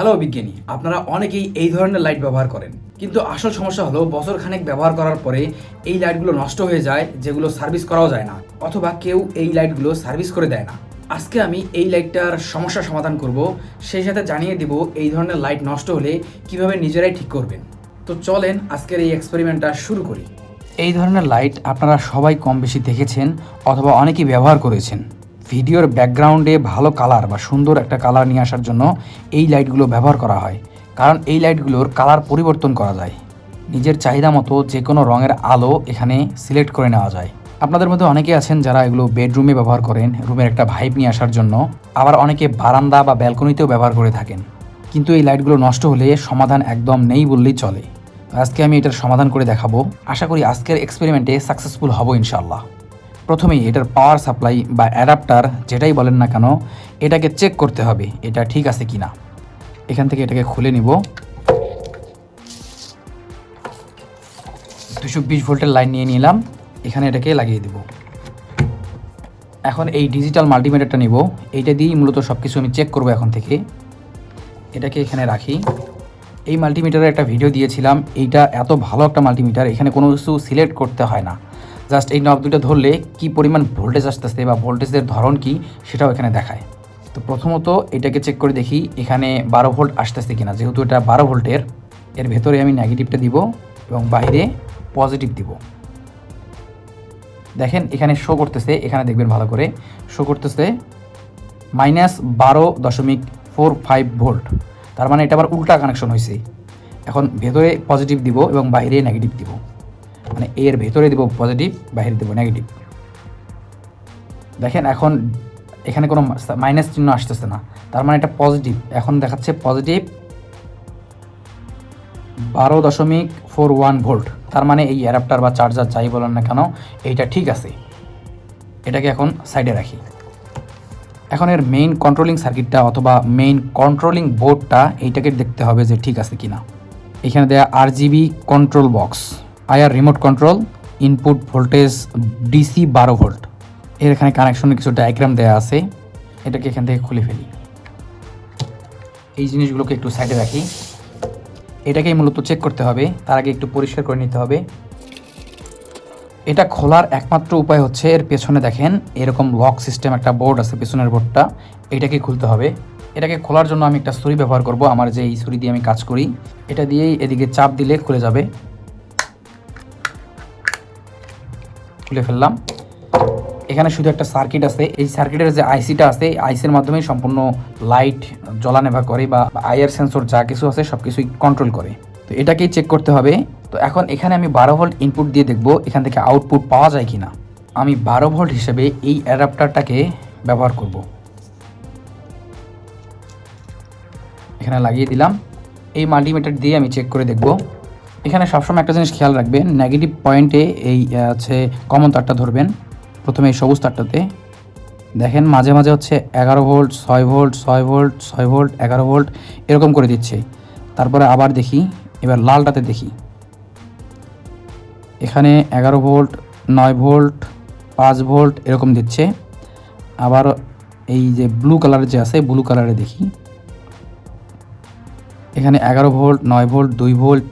Hello বিজ্ঞানী, আপনারা অনেকেই এই ধরনের লাইট ব্যবহার করেন, কিন্তু আসল সমস্যা হলো বছর খানেক ব্যবহার করার পরে এই লাইটগুলো নষ্ট হয়ে যায়, যেগুলো সার্ভিস করাও যায় না, অথবা কেউ এই লাইটগুলো সার্ভিস করে দেয় না। আজকে আমি এই লাইটটার সমস্যা সমাধান করব, সেই সাথে জানিয়ে দিব এই ধরনের লাইট নষ্ট হলে কিভাবে নিজেরাই ঠিক করবেন। তো চলেন আজকের এই এক্সপেরিমেন্টটা শুরু করি। এই ধরনের লাইট আপনারা সবাই কম বেশি দেখেছেন অথবা অনেকেই ব্যবহার করেছেন। ভিডিওর ব্যাকগ্রাউন্ডে ভালো কালার বা সুন্দর একটা কালার নিয়ে আসার জন্য এই লাইটগুলো ব্যবহার করা হয়, কারণ এই লাইটগুলোর কালার পরিবর্তন করা যায়। নিজের চাহিদা মতো যে কোনো রঙের আলো এখানে সিলেক্ট করে নেওয়া যায়। আপনাদের মধ্যে অনেকে আছেন যারা এগুলো বেডরুমে ব্যবহার করেন রুমের একটা ভাইব নিয়ে আসার জন্য, আবার অনেকে বারান্দা বা ব্যালকনিতেও ব্যবহার করে থাকেন। কিন্তু এই লাইটগুলো নষ্ট হলে সমাধান একদম নেই বললেই চলে। আজকে আমি এটার সমাধান করে দেখাবো। আশা করি আজকের এক্সপেরিমেন্টে সাকসেসফুল হব ইনশাআল্লাহ। প্রথমেই এটার পাওয়ার সাপ্লাই বা অ্যাডাপ্টার যেটাই বলেন না কেন, এটাকে চেক করতে হবে এটা ঠিক আছে কিনা। এখান থেকে এটাকে খুলে নিব। 220 ভোল্টের লাইন নিয়ে নিলাম, এখানে এটাকে লাগিয়ে দেব। এখন এই ডিজিটাল মাল্টিমিটারটা নিব, এইটা দিয়েই মূলত সব কিছু আমি চেক করব। এখন থেকে এটাকে এখানে রাখি। এই মাল্টিমিটারের একটা ভিডিও দিয়েছিলাম, এইটা এত ভালো একটা মাল্টিমিটার, এখানে কোনো কিছু সিলেক্ট করতে হয় না, জাস্ট এই নব দুটো ধরলে কি পরিমাণ ভোল্টেজ আসতেছে বা ভোল্টেজের ধরন কি সেটাও এখানে দেখায়। তো প্রথমত এটাকে চেক করে দেখি এখানে 12 ভোল্ট আসতেছে কিনা। যেহেতু এটা 12 ভোল্টের, এর ভেতরে আমি নেগেটিভটা দিব এবং বাইরে পজিটিভ দিব। দেখেন এখানে শো করতেছে, এখানে দেখবেন ভালো করে শো করতেছে -12.45 ভোল্ট। তার মানে এটা আবার উল্টা কানেকশন হয়েছে। এখন ভেতরে পজিটিভ দিব এবং বাইরে নেগেটিভ দিব, মানে এর ভেতরে দিব পজিটিভ, বাইরে দেব নেগেটিভ। দেখেন এখন এখানে কোনো মাইনাস চিহ্ন আসতেছে না, তার মানে এটা পজিটিভ। এখন দেখাচ্ছে পজিটিভ 12.41 ভোল্ট। তার মানে এই অ্যাডাপ্টার বা চার্জার যাই বলেন না কেন এইটা ঠিক আছে। এটাকে এখন সাইডে রাখি। এখন এর মেইন কন্ট্রোলিং সার্কিটটা অথবা মেইন কন্ট্রোলিং বোর্ডটা এইটাকে দেখতে হবে যে ঠিক আছে কিনা। এখানে দেয়া RGB control box, IR remote control, input voltage DC 12 volt. এর এখানে কানেকশনের কিছু ডায়াগ্রাম দেওয়া আছে, এটাকে এখান থেকে খুলে ফেলি। এই জিনিসগুলোকে একটু সাইডে রাখি। এটাকেই মূলত চেক করতে হবে, তার আগে একটু পরিষ্কার করে নিতে হবে। এটা খোলার একমাত্র উপায় হচ্ছে এর পেছনে দেখেন এরকম লক সিস্টেম একটা বোর্ড আছে, পেছনের বোর্ডটা এটাকে খুলতে হবে। এটাকে খোলার জন্য আমি একটা ছুরি ব্যবহার করব, আমার যে এই ছুরি দিয়ে আমি কাজ করি, এটা দিয়েই এদিকে চাপ দিলে খুলে যাবে। খুলে ফেললাম। এখানে শুধু একটা সার্কিট আছে, এই সার্কিটের যে আইসিটা আছে আইসির মাধ্যমেই সম্পূর্ণ লাইট জ্বলা নেভা করে বা আইআর সেন্সর যা কিছু আছে সব কিছুই কন্ট্রোল করে। তো এটাকেই চেক করতে হবে। তো এখন এখানে আমি 12 ভোল্ট ইনপুট দিয়ে দেখব এখান থেকে আউটপুট পাওয়া যায় কিনা। আমি 12 ভোল্ট হিসেবে এই অ্যাডাপ্টারটাকে ব্যবহার করব। এখানে লাগিয়ে দিলাম। এই মাল্টিমিটার দিয়ে আমি চেক করে দেখব। এখানে সবসময় একটা জিনিস খেয়াল রাখবেন, নেগেটিভ পয়েন্টে এই হচ্ছে কমন তারটা ধরবেন। প্রথমে এই সবুজ তারটাতে দেখেন মাঝে মাঝে হচ্ছে 11 volt, 6 volt, 6 volt, 6 volt, 11 volt এরকম করে দিচ্ছে। তারপরে আবার দেখি, এবার লালটাতে দেখি, এখানে 11 ভোল্ট, 9 ভোল্ট, 5 ভোল্ট এরকম দিচ্ছে। আবার এই যে ব্লু কালারের যে আছে ব্লু কালারে দেখি, এখানে 11 ভোল্ট, 9 ভোল্ট, 2 ভোল্ট,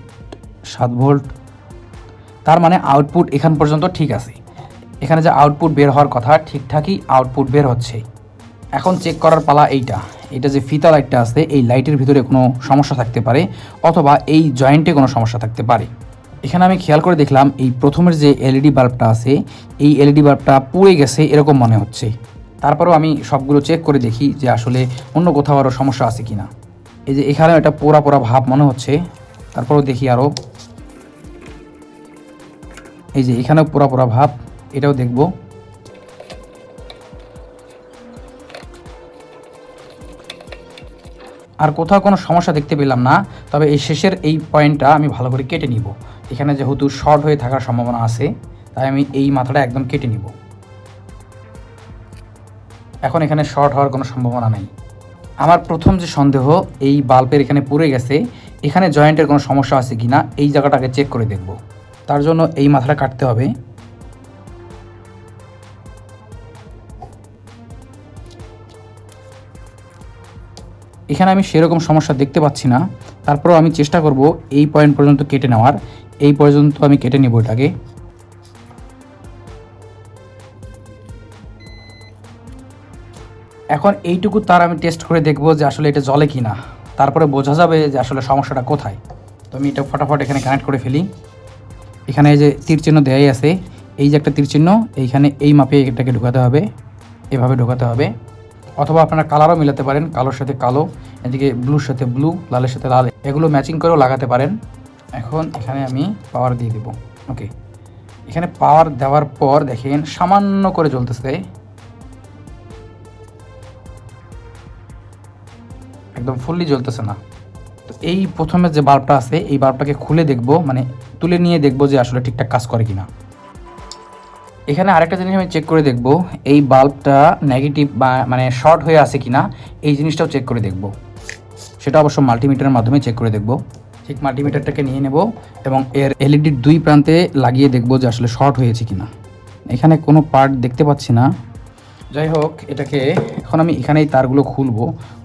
7 ভোল্ট। তার মানে আউটপুট এখান পর্যন্ত ঠিক আছে। এখানে যে আউটপুট বের হওয়ার কথা ঠিকঠাকই আউটপুট বের হচ্ছে। এখন চেক করার পালা এইটা যে ফিতা লাইটটা আছে এই লাইটের ভিতরে কোনো সমস্যা থাকতে পারে অথবা এই জয়েন্টে কোনো সমস্যা থাকতে পারে। এখানে আমি খেয়াল করে দেখলাম এই প্রথমের যে এলইডি বাল্বটা আছে এই এলইডি বাল্বটা পুড়ে গেছে এরকম মনে হচ্ছে। তারপরেও আমি সবগুলো চেক করে দেখি যে আসলে অন্য কোথাও আরও সমস্যা আছে কিনা। এই যে এখানেও এটা পোড়া পোড়া ভাব মনে হচ্ছে। তারপরেও দেখি আরও, এই যে এখানেও পোড়া পোড়া ভাব, এটাও দেখব। আর কোথাও কোনো সমস্যা দেখতে পেলাম না, তবে এই শেষের এই পয়েন্টটা আমি ভালো করে কেটে নিব। এখানে যেহেতু শর্ট হয়ে থাকার সম্ভাবনা আছে তাই আমি এই মাথাটা একদম কেটে নিব। এখন এখানে শর্ট হওয়ার কোনো সম্ভাবনা নেই। আমার প্রথম যে সন্দেহ এই বাল্বের এখানে পুড়ে গেছে, এখানে জয়েন্টের কোনো সমস্যা আছে কিনা এই জায়গাটাকে চেক করে দেখব। তার জন্য এই মাথাটা কাটতে হবে। এখানে আমি সেরকম সমস্যা দেখতে পাচ্ছি না, তারপরেও আমি চেষ্টা করব এই পয়েন্ট পর্যন্ত কেটে নেওয়ার। এই পর্যন্ত আমি কেটে নেব এটাকে। এখন এইটুকু তার আমি টেস্ট করে দেখব যে আসলে এটা জ্বলে কি না, তারপরে বোঝা যাবে যে আসলে সমস্যাটা কোথায়। তো আমি এটা ফটাফট এখানে কানেক্ট করে ফেলি। এখানে এই যে তীর চিহ্ন দেওয়াই আছে, এই যে একটা তীর চিহ্ন, এইখানে এই মাপে এটাকে ঢোকাতে হবে, এভাবে ঢোকাতে হবে। অথবা আপনারা কালারও মিলাতে পারেন, কালোর সাথে কালো, এদিকে ব্লুর সাথে ব্লু, লালের সাথে লাল, এগুলো ম্যাচিং করেও লাগাতে পারেন। এখন এখানে আমি পাওয়ার দিয়ে দেব। ওকে, এখানে পাওয়ার দেওয়ার পর দেখেন সামান্য করে জ্বলতেছে, একদম ফুললি জ্বলতেছে না। তো এই প্রথমে যে বাল্বটা আছে এই বাল্বটাকে খুলে দেখব, মানে তুলে নিয়ে দেখব যে আসলে ঠিকঠাক কাজ করে কিনা। এখানে আরেকটা জিনিস আমি চেক করে দেখব, এই বাল্বটা নেগেটিভ বা মানে শর্ট হয়ে আছে কিনা, এই জিনিসটাও চেক করে দেখব। সেটা অবশ্য মাল্টিমিটারের মাধ্যমে চেক করে দেখব। ঠিক মাল্টিমিটারটাকে নিয়ে নেব এবং এর এলইডির দুই প্রান্তে লাগিয়ে দেখব যে আসলে শর্ট হয়েছে কিনা। এখানে কোনো পার্ট দেখতে পাচ্ছি না। যাই হোক, এটাকে এখন আমি এখানে এই তারগুলো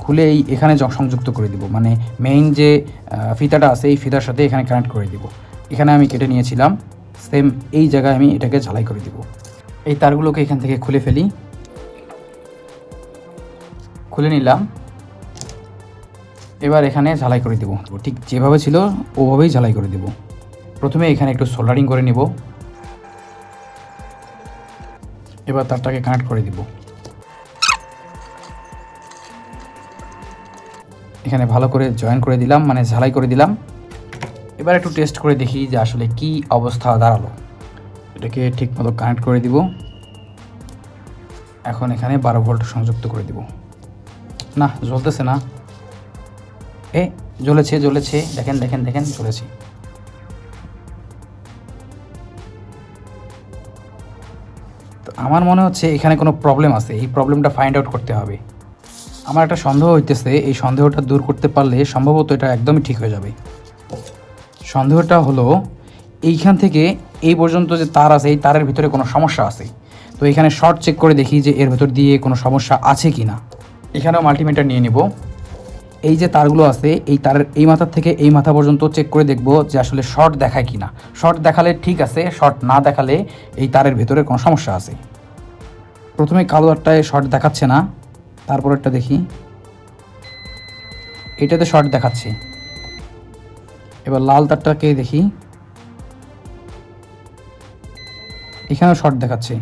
খুলে এখানে সংযুক্ত করে দিব, মানে মেইন যে ফিতাটা আছে এই ফিতার সাথে এখানে কানেক্ট করে দিব। এখানে আমি কেটে নিয়েছিলাম, সেম এই জায়গায় আমি এটাকে ঝালাই করে দিব। এই তারগুলোকে এখান থেকে খুলে ফেলি, খুলে নিলাম। এবার এখানে ঝালাই করে দেব, ঠিক যেভাবে ছিল ওভাবেই ঝালাই করে দেব। প্রথমে এখানে একটু সোল্ডারিং করে নেব, এবার তারটাকে কানেক্ট করে দিব। এখানে ভালো করে জয়েন করে দিলাম, মানে ঝালাই করে দিলাম। এবার একটু টেস্ট করে দেখি যে আসলে কি অবস্থা দাঁড়ালো। এটাকে ঠিক মতো কানেক্ট করে দিব। এখন এখানে 12 ভোল্ট সংযুক্ত করে দিব। না, জ্বলতেছে না। জ্বলেছে, দেখেন জ্বলেছে। তো আমার মনে হচ্ছে এখানে কোনো প্রবলেম আছে, এই প্রবলেমটা ফাইন্ড আউট করতে হবে। আমার একটা সন্দেহ হইতেছে, এই সন্দেহটা দূর করতে পারলে সম্ভবত এটা একদমই ঠিক হয়ে যাবে। সন্দেহটা হলো এইখান থেকে এই পর্যন্ত যে তার আছে এই তারের ভিতরে কোনো সমস্যা আছে। তো এখানে শর্ট চেক করে দেখি যে এর ভেতর দিয়ে কোনো সমস্যা আছে কি না। এখানেও মাল্টিমিটার নিয়ে নেব। এই যে তারগুলো আছে এই তারের এই মাথার থেকে এই মাথা পর্যন্ত চেক করে দেখব যে আসলে শর্ট দেখায় কি না। শর্ট দেখালে ঠিক আছে, শর্ট না দেখালে এই তারের ভেতরে কোনো সমস্যা আছে। প্রথমে কালো তারটায় শর্ট দেখাচ্ছে না, তারপরেরটা দেখি, এটাতে শর্ট দেখাচ্ছে। এবার লাল তারটাকে দেখি, এখানেও শর্ট দেখাচ্ছে।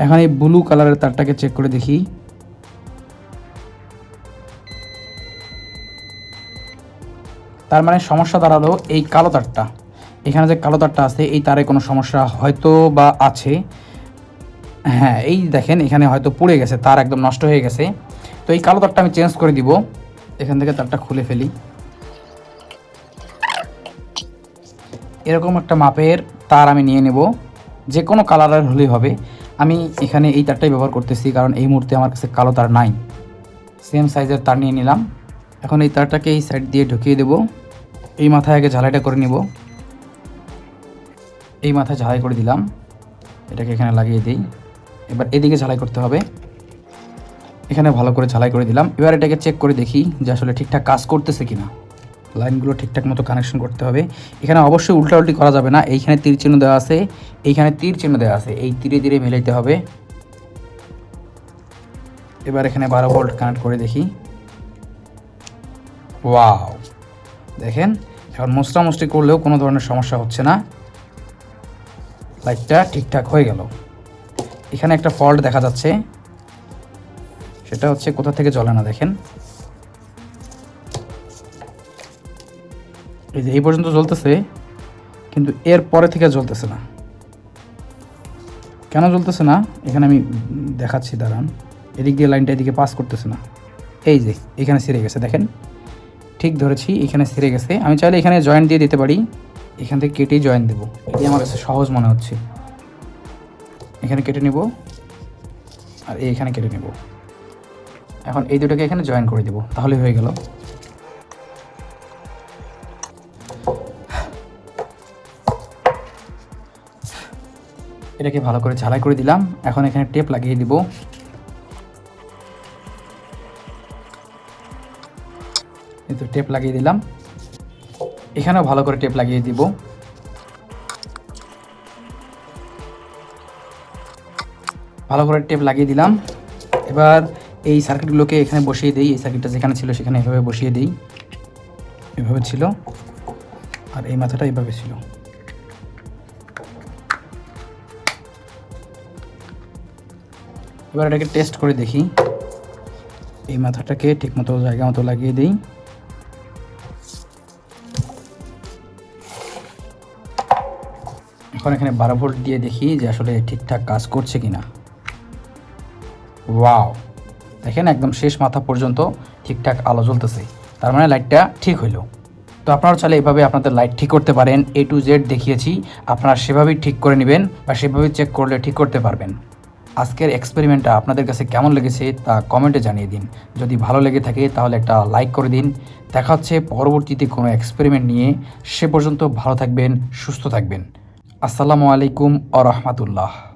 এখন এই ব্লু কালারের তারটাকে চেক করে দেখি, তার মানে সমস্যা দাঁড়ালো এই কালো তারটা। এখানে যে কালো তারটা আছে এই তারে কোনো সমস্যা হয়তো বা আছে। হ্যাঁ, এই দেখেন এখানে হয়তো পুড়ে গেছে, তার একদম নষ্ট হয়ে গেছে। তো এই কালো তারটা আমি চেঞ্জ করে দিব। এখান থেকে তারটা খুলে ফেলি। এরকম একটা মাপের তার আমি নিয়ে নেব, যে কোনো কালারের হলেই হবে। আমি এখানে এই তারটাই ব্যবহার করতেছি কারণ এই মুহূর্তে আমার কাছে কালো তার নাই। সেম সাইজের তার নিয়ে নিলাম। এখন এই তারটাকে এই সাইড দিয়ে ঢুকিয়ে দেব। এই মাথায় আগে ঝালাইটা করে নিব। এই মাথায় ঝালাই করে দিলাম, এটাকে এখানে লাগিয়ে দিই। এবার এদিকে ঝালাই করতে হবে, এখানে ভালো করে ঝালাই করে দিলাম। এবার এটাকে চেক করে দেখি যে আসলে ঠিকঠাক কাজ করতেছে কিনা। লাইনগুলো ঠিকঠাক মতো কানেকশন করতে হবে। এখানে অবশ্যই উল্টাউল্টি করা যাবে না। এইখানে তীর চিহ্ন দেওয়া আছে, এইখানে তীর চিহ্ন দেওয়া আছে, এই তীরে তীরে মিলাইতে হবে। এবার এখানে 12 ভোল্ট কানেক্ট করে দেখি। ওয়াও, দেখেন এখন মুসরামুসরি করলেও কোনো ধরনের সমস্যা হচ্ছে না, লাইটটা ঠিকঠাক হয়ে গেল। এখানে একটা ফল্ট দেখা যাচ্ছে, সেটা হচ্ছে কোথা থেকে জ্বলে না। দেখেন এই যে এই পর্যন্ত জ্বলতেছে, কিন্তু এর পরে থেকে জ্বলতেছে না। কেন জ্বলতেছে না এখানে আমি দেখাচ্ছি, দাঁড়ান। এদিক দিয়ে লাইনটা এদিকে পাস করতেছে না। এই যে এখানে ছিঁড়ে গেছে, দেখেন ঠিক ধরেছি, এখানে ছিঁড়ে গেছে। আমি চাইলে এখানে জয়েন্ট দিয়ে দিতে পারি, এখান থেকে কেটেই জয়েন্ট দেবো। এটি আমার কাছে সহজ মনে হচ্ছে। এখানে কেটে নেব আর এইখানে কেটে নেব। এখন এই দুটোকে এখানে জয়েন করে দেব, তাহলে হয়ে গেল। এটাকে ভালো করে ঝালাই করে দিলাম। এখন এখানে টেপ লাগিয়ে দিব। টেপ লাগিয়ে দিলাম, এখানেও ভালো করে টেপ লাগিয়ে দিব। ভালো করে টেপ লাগিয়ে দিলাম। এবার এই সার্কিটগুলোকে এখানে বসিয়ে দিই। এই সার্কিটটা যেখানে ছিল সেখানে এভাবে বসিয়ে দিই, এভাবে ছিল, আর এই মাথাটা এইভাবে ছিল। এবার এটাকে টেস্ট করে দেখি। এই মাথাটাকে ঠিকমতো জায়গা মতো লাগিয়ে দিই। এখন এখানে 12 ভোল্ট দিয়ে দেখি যে আসলে ঠিকঠাক কাজ করছে কিনা। ওয়াও, দেখেন একদম শেষ মাথা পর্যন্ত ঠিকঠাক আলো জ্বলতেছে, তার মানে লাইটটা ঠিক হইল। তো আপনারা চাইলে এভাবে আপনাদের লাইট ঠিক করতে পারেন। A to Z দেখিয়েছি, আপনারা সেভাবেই ঠিক করে নেবেন বা সেভাবেই চেক করলে ঠিক করতে পারবেন। আজকের এক্সপেরিমেন্টটা আপনাদের কাছে কেমন লেগেছে তা কমেন্টে জানিয়ে দিন। যদি ভালো লেগে থাকে তাহলে একটা লাইক করে দিন। দেখা হচ্ছে পরবর্তীতে কোনো এক্সপেরিমেন্ট নিয়ে। সে পর্যন্ত ভালো থাকবেন, সুস্থ থাকবেন। আসসালামু আলাইকুম ওয়া রাহমাতুল্লাহ।